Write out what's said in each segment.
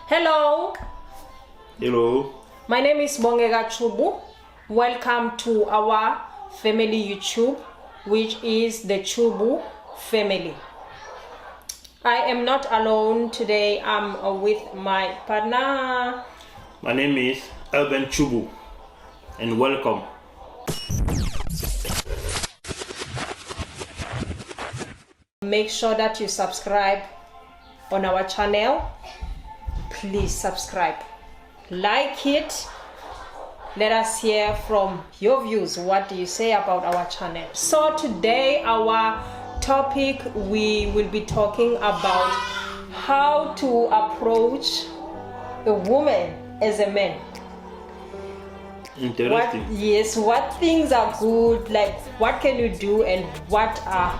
Hello. Hello. My name is Tchoubou. Welcome to our family YouTube, which is the Tchoubou family. I am not alone today. I'm with my partner. My name is Tchoubou, and welcome. Make sure that you subscribe on our channel. Please subscribe, like it. Let us hear from your views. What do you say about our channel? So today our topic, we will be talking about how to approach a woman as a man. Interesting. What things are good, like what can you do, and what are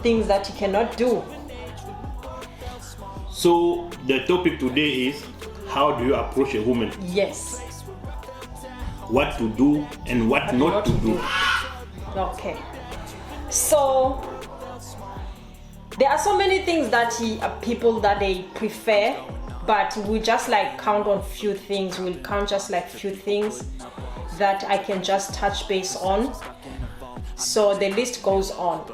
things that you cannot do. So the topic today is, how do you approach a woman? Yes. What to do and what not to do. Okay. So there are so many things that people that they prefer, but we just like count on few things. We'll count just like few things that I can just touch base on. So the list goes on.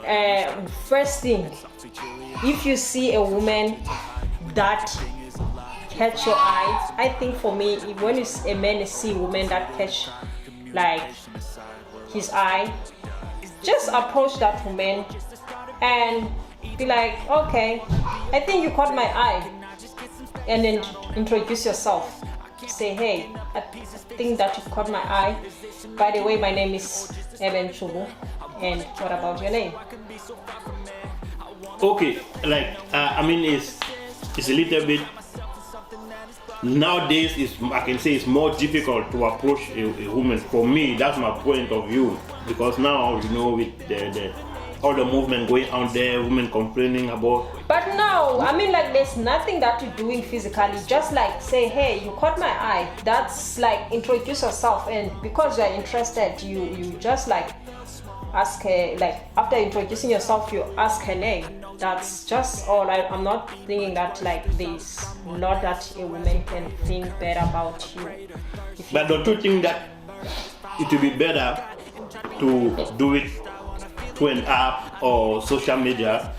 First thing, if you see a woman that catch your eye, I think for me, when a man see a woman that catch like his eye, just approach that woman and be like, okay, I think you caught my eye, and then introduce yourself. Say, hey, I think that you caught my eye. By the way, my name is Tchoubou, and what about your name? Okay, it's a little bit nowadays. I can say it's more difficult to approach a woman. For me, that's my point of view, because now with all the movement going out there, women complaining about. But no, there's nothing that you're doing physically. Just like say, hey, you caught my eye. That's like introduce yourself, and because you're interested, you just like ask her, like after introducing yourself, you ask her name. That's just all. I'm not thinking that like there's not that a woman can think better about you. But don't you think that it would be better to do it through an app or social media?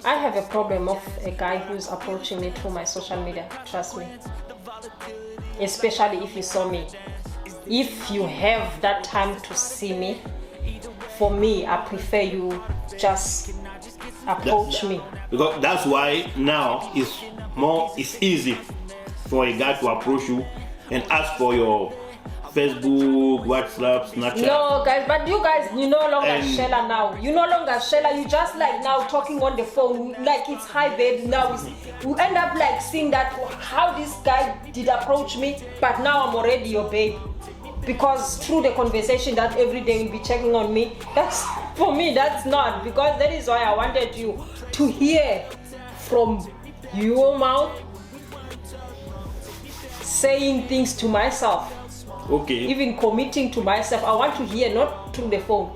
I have a problem of a guy who's approaching me through my social media, trust me. Especially if you saw me. If you have that time to see me, for me, I prefer you just approach me. Because that's why now it's easy for a guy to approach you and ask for your Facebook, WhatsApp, Snapchat. No, guys, but you guys, you no longer Sheila now. You no longer Sheila. You just like now talking on the phone, like it's hi babe. Now you end up like seeing that how this guy did approach me, but now I'm already your babe. Because through the conversation that every day will be checking on me, that's for me, that's not. Because that is why I wanted you to hear from your mouth saying things to myself. Okay. Even committing to myself, I want to hear, not through the phone.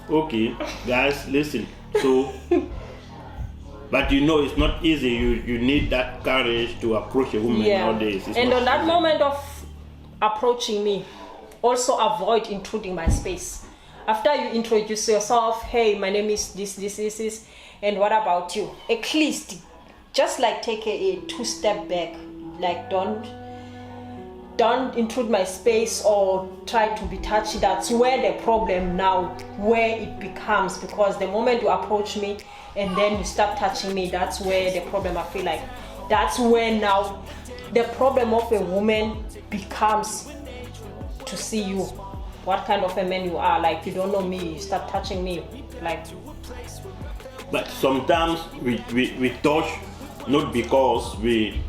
Okay, guys, listen. So, but it's not easy. You need that courage to approach a woman nowadays. And on that moment of approaching me, also avoid intruding my space. After you introduce yourself, hey, my name is this, and what about you? At least, just like take a 2-step back. Like don't intrude my space or try to be touchy. That's where the problem now, where it becomes, because the moment you approach me and then you start touching me, that's where the problem, I feel like, that's where now the problem of a woman becomes to see you, what kind of a man you are. Like you don't know me, you start touching me, like. But sometimes we touch not because we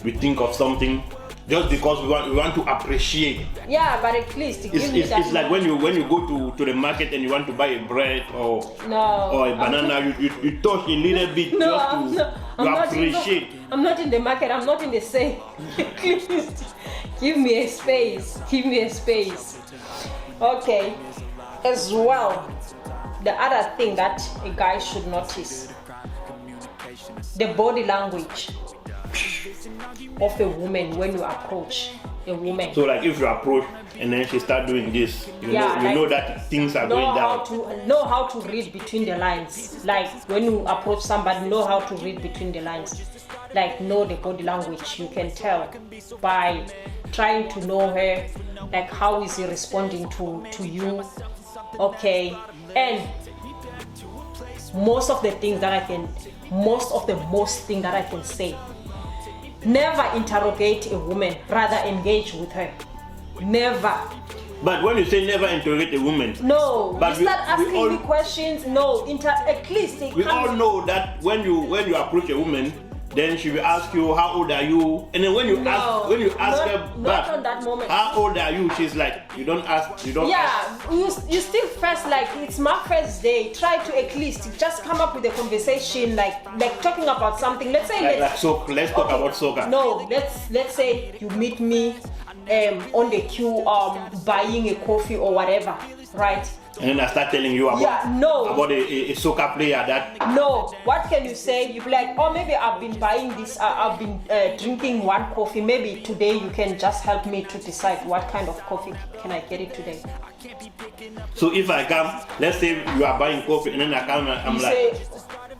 think of something, just because we want to appreciate. Yeah, but at least it's like when you go to the market and you want to buy a bread or a banana, you touch a little bit just to appreciate. I'm not in the market, I'm not in the sale. Please give me a space. Okay. As well, the other thing that a guy should notice, the body language of a woman when you approach a woman. So like if you approach and then she start doing this, you know that things are going down. Know how to read between the lines. Like when you approach somebody, know how to read between the lines. Like know the body language. You can tell by trying to know her, like how is he responding to you. Okay. And most thing that I can say, never interrogate a woman, rather engage with her. Never. But when you say never interrogate a woman, no, but you start asking me questions. No, at least we all know that when you approach a woman, then she will ask you how old are you, and then when you ask her back, on that moment, how old are you, she's like, you don't ask. You still first, like, it's my first day. Try to at least just come up with a conversation, like talking about something. Let's say let's talk about soccer. No, let's say you meet me on the queue buying a coffee or whatever, right? And then I start telling you about a soccer player that... No, what can you say? You be like, oh, maybe I've been buying this, I've been drinking one coffee. Maybe today you can just help me to decide what kind of coffee can I get it today. So if I come, let's say you are buying coffee and then I come and I'm you like... Say,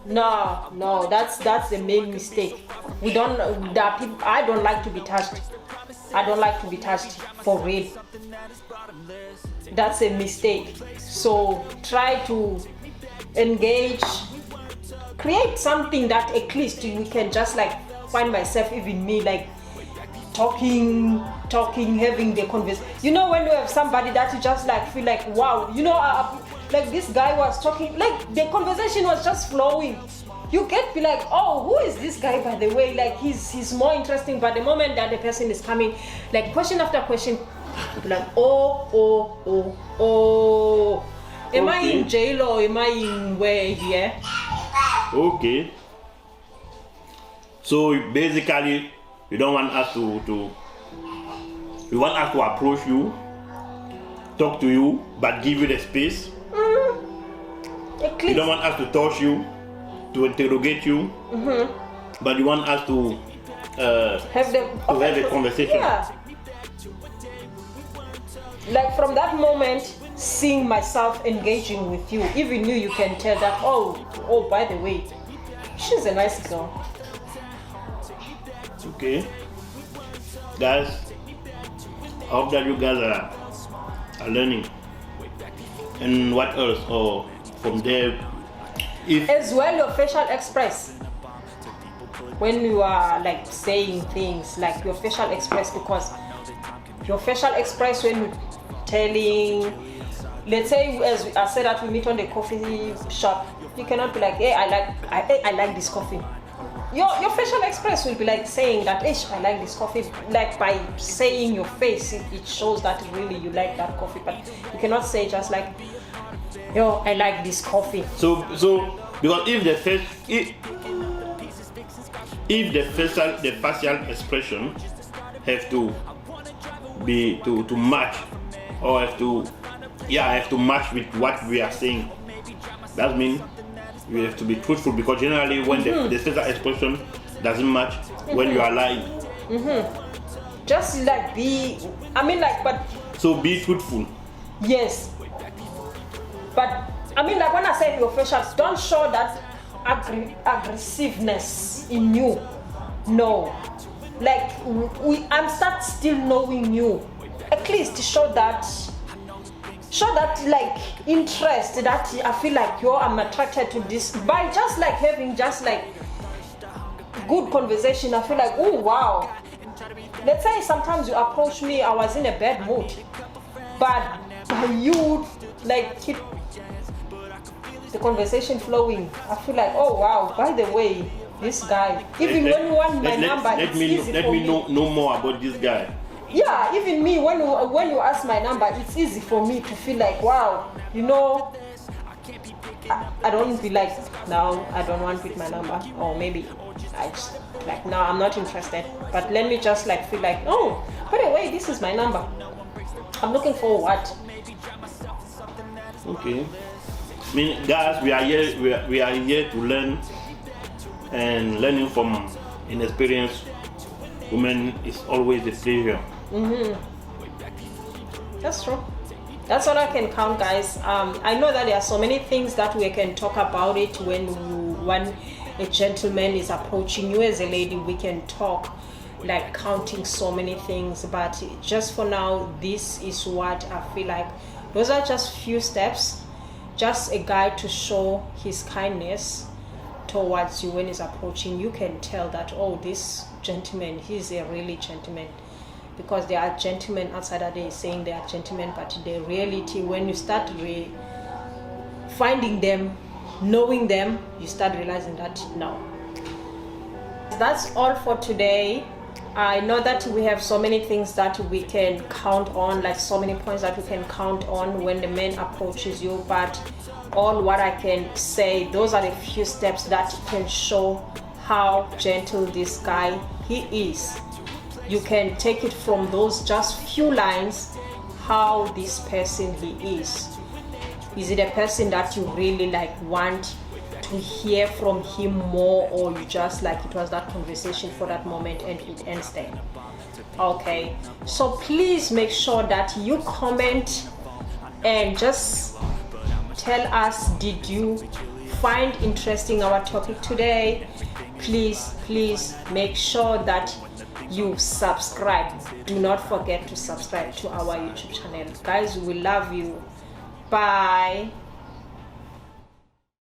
no, that's the main mistake. I don't like to be touched. I don't like to be touched for real. That's a mistake. So try to engage, create something that at least we can just like find myself, even me, like talking, having the conversation. You know, when you have somebody that you just like feel like, wow, you know, like this guy was talking, like the conversation was just flowing. You get be like, oh, who is this guy, by the way? Like he's more interesting. But the moment that the person is coming, like question after question, you'll be like, oh. Am I in jail or am I in where here? Okay. So basically, you don't want us to you want us to approach you, talk to you, but give you the space. You don't want us to touch you, to interrogate you, but you want us to have a conversation. Yeah. Like from that moment, seeing myself engaging with you, even you can tell that, oh, by the way, she's a nice girl. Okay. Guys, I hope that you guys are learning. And what else? Or from there, as well, your facial express. When you are like saying things, like your facial express, because your facial express when you telling, let's say as I said that we meet on the coffee shop, you cannot be like, hey, I like this coffee. Your facial express will be like saying that, hey, I like this coffee. Like by saying your face, it shows that really you like that coffee. But you cannot say just like, yo, I like this coffee. So because if the facial expression have to be to match, or have to match with what we are saying, that means we have to be truthful, because generally when the facial expression doesn't match, when you are lying. Just like so be truthful. Yes. But I mean, like when I say your facials, don't show that aggressiveness in you. No. Like I'm start still knowing you. At least show that like interest, that I feel like I'm attracted to this, by just like having just like good conversation. I feel like, oh wow. Let's say sometimes you approach me, I was in a bad mood, but you like keep the conversation flowing. I feel like, oh wow, by the way, this guy, even when you want my number, it's easy for me. Let me know more about this guy. Yeah, even me, when you ask my number, it's easy for me to feel like, wow, you know, I don't be like, now I don't want with my number, or maybe I just like, no, I'm not interested. But let me just like feel like, oh, by the way, this is my number. I'm looking for what? Okay. I mean, guys, we are here to learn and learning from inexperienced women is always a pleasure. That's true. That's all I can count, guys. I know that there are so many things that we can talk about it when a gentleman is approaching you as a lady. We can talk like counting so many things, but just for now, this is what I feel like. Those are just few steps, just a guy to show his kindness towards you when he's approaching. You can tell that, oh, this gentleman, he's a really gentleman. Because there are gentlemen outside that they saying they are gentlemen, but the reality, when you start finding them, knowing them, you start realizing that no. That's all for today. I know that we have so many things that we can count on, like so many points that we can count on when the man approaches you, but all what I can say, those are the few steps that can show how gentle this guy he is. You can take it from those just few lines, how this person he is. Is it a person that you really like want to hear from him more, or you just like it was that conversation for that moment and it ends there? Okay, so please make sure that you comment and just tell us, did you find interesting our topic today? Please make sure that you subscribe. Do not forget to subscribe to our YouTube channel. Guys, we love you. Bye.